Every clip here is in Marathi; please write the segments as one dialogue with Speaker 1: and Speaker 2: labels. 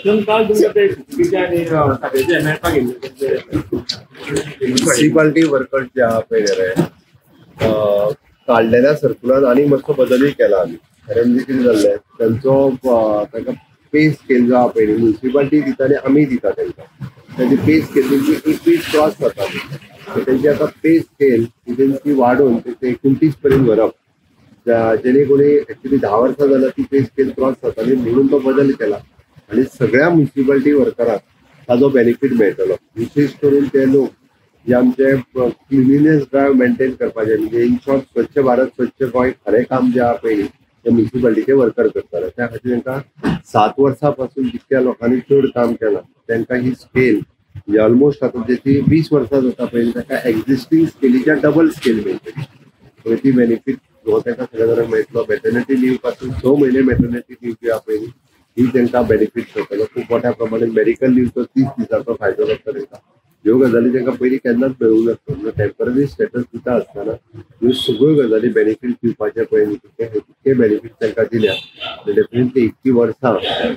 Speaker 1: इलेक्शन काल तुमच्या ते चुकीच्या आणि सगळ्याचे मेळपाक गेल्ले
Speaker 2: म्युनिसिपालिटी वर्कर्स जे आहा पळय रे काढलेल्या सर्कुलार आणि मातसो बदलूय केला आमी. कारण कितें जाल्लें तांचो तांकां पे स्केल जो आहा पळय न्ही म्युनिसिपालिटी दिता आनी आमी दिता तांकां. तांची पे स्केल तेंची 21 क्रॉस जाताली. तेंची आतां पे स्केल तेंची वाडोवन 29 पर्यंत व्हरप. जेणे कोणी एक्चुअली 10 वर्सां जाल्यार ती पे स्केल क्रॉस जाताली म्हणून तो बदल केला आणि सगळ्या म्युनिसिपालिटी वर्करांक ताजो बेनिफीट मेळटलो. विशेष करून ते लोक जे आमचे क्लिनिनेस ड्रायव्ह मेंटेन करपाचे म्हणजे इन शॉर्ट स्वच्छ भारत स्वच्छ गोंय खरें काम जे आहा पळय ते म्युनिसिपालिटीचे वर्कर करताले. त्या खातीर तांकां 7 वर्सां पासून जितक्या लोकांनी चड काम केलां तांकां ही स्केल म्हणजे ऑलमोस्ट आतां जेची 20 वर्सां जाता पळय तांकां एक्झिस्टींग स्केलीच्या डबल स्केल मेळटली. सो ती बेनिफीट हो तांकां सगळ्या जाणांक मेळटलो. मॅटर्निटी लीव पासून 6 म्हयने मॅटर्निटी लीव जी आहा पळय ही तांकां बेनिफीट करतलो. खूब मोठ्या प्रमाणात मेडिकल लीवचो 30 दिसाचो फायदो जाता तांकां. ह्यो गजाली तांकां पयलीं केन्नाच मेळूंक नासल्यो. टेम्पररी स्टेटस दिता आसतना ह्यो सगळ्यो गजाली बेनिफीट दिवपाचे पळय न्ही तितके बेनिफीट तांकां दिल्या. डेफिनेटली इतकी वर्सां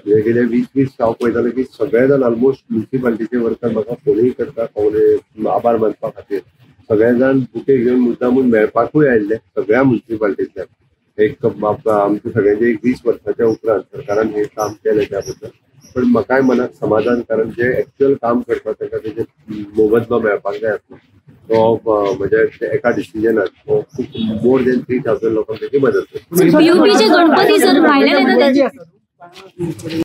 Speaker 2: गेले 20 हांव पळयतालो की सगळे जाण ऑलमोस्ट म्युनिसिपालिटीचे वर्कर म्हाका फोनूय करता आभार मानपा खातीर. सगळे जाण बुके घेवन मुद्दामून मेळपाकूय आयिल्ले सगळ्या म्युनिसिपालिटींतल्यान. एक आमच्या सगळ्यांचे 20 वर्सांच्या उपरांत सरकारान हे काम केलें त्या बद्दल. पण म्हाकाय मनाक समाधान कारण जे एक्चुअल काम करता तांकां तेजे मोबदलो मेळपाक जाय आसलो. तो म्हणजे एका डिसिजनात खूब मोर देन 3000 लोकांक तेजी मदत करता.